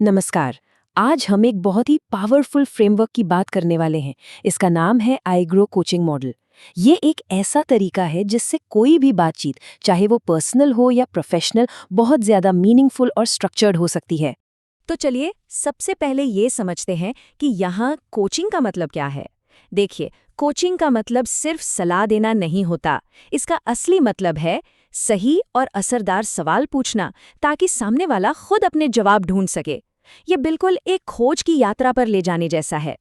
नमस्कार। आज हम एक बहुत ही पावरफुल फ्रेमवर्क की बात करने वाले हैं। इसका नाम है आईग्रो कोचिंग मॉडल। ये एक ऐसा तरीका है जिससे कोई भी बातचीत, चाहे वो पर्सनल हो या प्रोफेशनल, बहुत ज्यादा मीनिंगफुल और स्ट्रक्चर्ड हो सकती है। तो चलिए सबसे पहले ये समझते हैं कि यहाँ कोचिंग का मतलब क्या है। देखिए, कोचिंग का मतलब सिर्फ सलाह देना नहीं होता। इसका असली मतलब है सही और असरदार सवाल पूछना, ताकि सामने वाला खुद अपने जवाब ढूंढ सके। ये बिल्कुल एक खोज की यात्रा पर ले जाने जैसा है।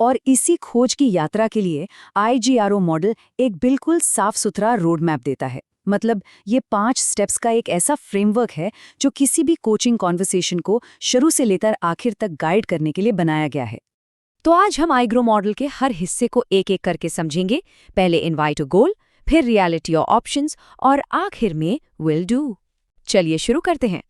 और इसी खोज की यात्रा के लिए आईजीआरओ मॉडल एक बिल्कुल साफ सुथरा रोड मैप देता है। मतलब ये 5 स्टेप्स का एक ऐसा फ्रेमवर्क है जो किसी भी कोचिंग कॉन्वर्सेशन को शुरू से लेकर आखिर तक गाइड करने के लिए बनाया गया है। तो आज हम आईग्रो मॉडल के हर हिस्से को एक एक करके समझेंगे। पहले इनवाइट अ गोल, फिर रियलिटी और ऑप्शंस, और आखिर में विल डू। चलिए शुरू करते हैं।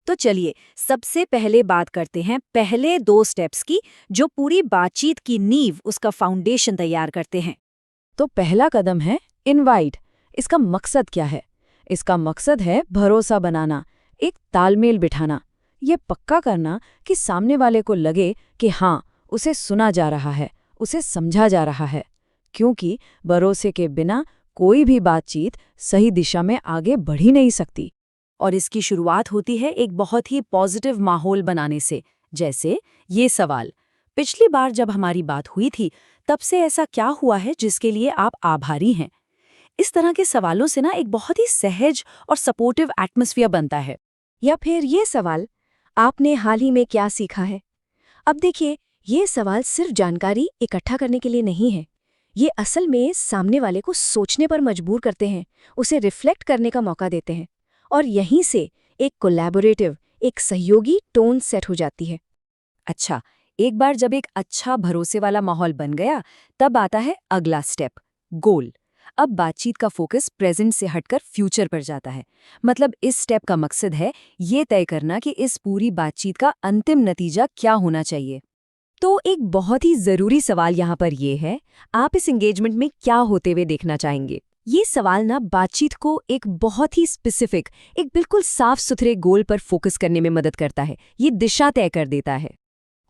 तो चलिए सबसे पहले बात करते हैं पहले 2 स्टेप्स की, जो पूरी बातचीत की नींव, उसका फाउंडेशन तैयार करते हैं। तो पहला कदम है इनवाइट। इसका मकसद क्या है? इसका मकसद है भरोसा बनाना, एक तालमेल बिठाना, ये पक्का करना कि सामने वाले को लगे कि हाँ, उसे सुना जा रहा है, उसे समझा जा रहा है। क्योंकि भरोसे के बिना कोई भी बातचीत सही दिशा में आगे बढ़ ही नहीं सकती। और इसकी शुरुआत होती है एक बहुत ही पॉजिटिव माहौल बनाने से। जैसे ये सवाल, पिछली बार जब हमारी बात हुई थी तब से ऐसा क्या हुआ है जिसके लिए आप आभारी हैं। इस तरह के सवालों से ना एक बहुत ही सहज और सपोर्टिव एटमॉस्फेयर बनता है। या फिर ये सवाल, आपने हाल ही में क्या सीखा है? अब देखिए, ये सवाल सिर्फ जानकारी इकट्ठा करने के लिए नहीं है। ये असल में सामने वाले को सोचने पर मजबूर करते हैं, उसे रिफ्लेक्ट करने का मौका देते हैं। और यहीं से एक कोलैबोरेटिव, एक सहयोगी टोन सेट हो जाती है। अच्छा, एक बार जब एक अच्छा भरोसे वाला माहौल बन गया, तब आता है अगला स्टेप, गोल। अब बातचीत का फोकस प्रेजेंट से हटकर फ्यूचर पर जाता है। मतलब इस स्टेप का मकसद है ये तय करना कि इस पूरी बातचीत का अंतिम नतीजा क्या होना चाहिए। तो एक बहुत ही जरूरी सवाल यहाँ पर यह है, आप इस एंगेजमेंट में क्या होते हुए देखना चाहेंगे। ये सवाल ना बातचीत को एक बहुत ही स्पेसिफिक, एक बिल्कुल साफ सुथरे गोल पर फोकस करने में मदद करता है। ये दिशा तय कर देता है।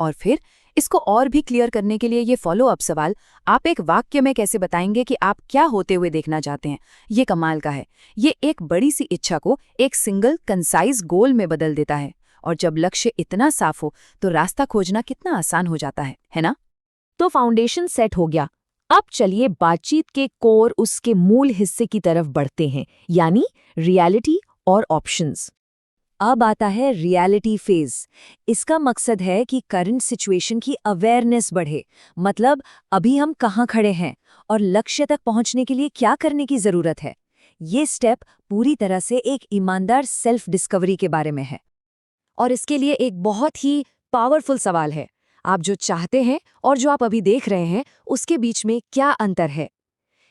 और फिर इसको और भी क्लियर करने के लिए ये फॉलो अप सवाल, आप एक वाक्य में कैसे बताएंगे कि आप क्या होते हुए देखना चाहते हैं। ये कमाल का है। ये एक बड़ी सी इच्छा को एक सिंगल कंसाइज गोल में बदल देता है। और जब लक्ष्य इतना साफ हो तो रास्ता खोजना कितना आसान हो जाता है ना? तो फाउंडेशन सेट हो गया। अब चलिए बातचीत के कोर, उसके मूल हिस्से की तरफ बढ़ते हैं, यानी रियलिटी और ऑप्शंस। अब आता है रियलिटी फेज। इसका मकसद है कि करंट सिचुएशन की अवेयरनेस बढ़े। मतलब अभी हम कहाँ खड़े हैं और लक्ष्य तक पहुंचने के लिए क्या करने की जरूरत है। ये स्टेप पूरी तरह से एक ईमानदार सेल्फ डिस्कवरी के बारे में है। और इसके लिए एक बहुत ही पावरफुल सवाल है, आप जो चाहते हैं और जो आप अभी देख रहे हैं उसके बीच में क्या अंतर है।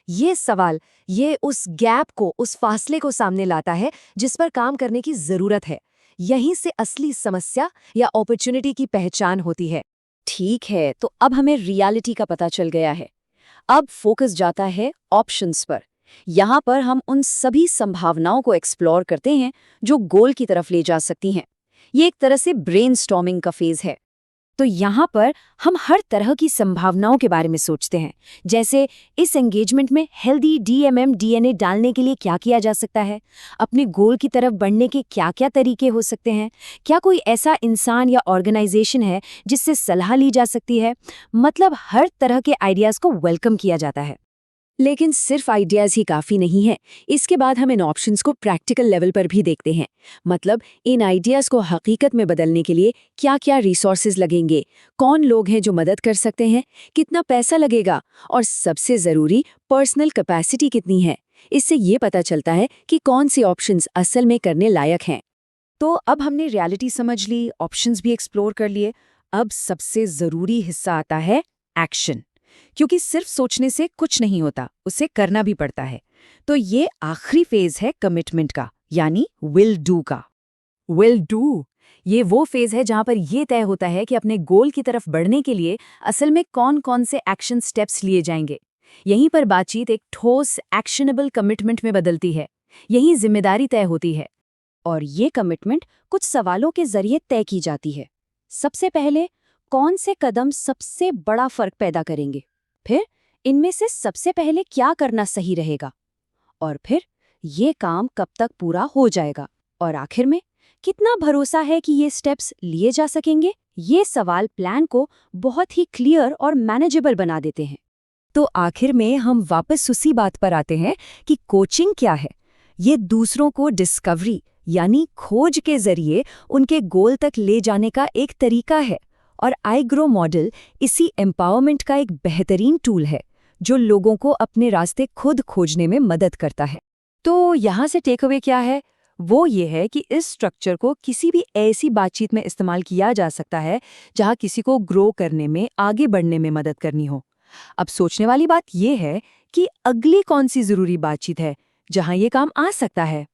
ये सवाल, ये उस गैप को, उस फासले को सामने लाता है जिस पर काम करने की जरूरत है। यहीं से असली समस्या या अपॉर्चुनिटी की पहचान होती है। ठीक है, तो अब हमें रियलिटी का पता चल गया है। अब फोकस जाता है ऑप्शंस पर। यहाँ पर हम उन सभी संभावनाओं को एक्सप्लोर करते हैं जो गोल की तरफ ले जा सकती हैं। ये एक तरह से ब्रेनस्टॉर्मिंग का फेज है। तो यहाँ पर हम हर तरह की संभावनाओं के बारे में सोचते हैं। जैसे इस एंगेजमेंट में हेल्दी डीएमएम डीएनए डालने के लिए क्या किया जा सकता है, अपने गोल की तरफ बढ़ने के क्या क्या तरीके हो सकते हैं, क्या कोई ऐसा इंसान या ऑर्गेनाइजेशन है जिससे सलाह ली जा सकती है। मतलब हर तरह के आइडियाज़ को वेलकम किया जाता है। लेकिन सिर्फ आइडियाज़ ही काफ़ी नहीं है। इसके बाद हम इन ऑप्शंस को प्रैक्टिकल लेवल पर भी देखते हैं। मतलब इन आइडियाज़ को हकीकत में बदलने के लिए क्या क्या रिसोर्सेज लगेंगे, कौन लोग हैं जो मदद कर सकते हैं, कितना पैसा लगेगा, और सबसे ज़रूरी पर्सनल कैपेसिटी कितनी है। इससे ये पता चलता है कि कौन सी ऑप्शंस असल में करने लायक हैं। तो अब हमने रियलिटी समझ ली, ऑप्शंस भी एक्सप्लोर कर लिए। अब सबसे ज़रूरी हिस्सा आता है एक्शन। क्योंकि सिर्फ सोचने से कुछ नहीं होता, उसे करना भी पड़ता है। तो ये आखिरी फेज है कमिटमेंट का, यानी विल डू का। विल डू, ये वो फेज है जहां पर यह तय होता है कि अपने गोल की तरफ बढ़ने के लिए असल में कौन कौन से एक्शन स्टेप्स लिए जाएंगे। यहीं पर बातचीत एक ठोस एक्शनेबल कमिटमेंट में बदलती है। यहीं जिम्मेदारी तय होती है। और ये कमिटमेंट कुछ सवालों के जरिए तय की जाती है। सबसे पहले कौन से कदम सबसे बड़ा फर्क पैदा करेंगे, फिर इनमें से सबसे पहले क्या करना सही रहेगा, और फिर ये काम कब तक पूरा हो जाएगा, और आखिर में कितना भरोसा है कि ये स्टेप्स लिए जा सकेंगे। ये सवाल प्लान को बहुत ही क्लियर और मैनेजेबल बना देते हैं। तो आखिर में हम वापस उसी बात पर आते हैं कि कोचिंग क्या है। ये दूसरों को डिस्कवरी यानी खोज के जरिए उनके गोल तक ले जाने का एक तरीका है, और iGrow मॉडल इसी एम्पावरमेंट का एक बेहतरीन टूल है जो लोगों को अपने रास्ते खुद खोजने में मदद करता है। तो यहाँ से टेक अवे क्या है? वो ये है कि इस स्ट्रक्चर को किसी भी ऐसी बातचीत में इस्तेमाल किया जा सकता है जहाँ किसी को ग्रो करने में, आगे बढ़ने में मदद करनी हो। अब सोचने वाली बात ये है कि अगली कौन सी ज़रूरी बातचीत है जहाँ ये काम आ सकता है।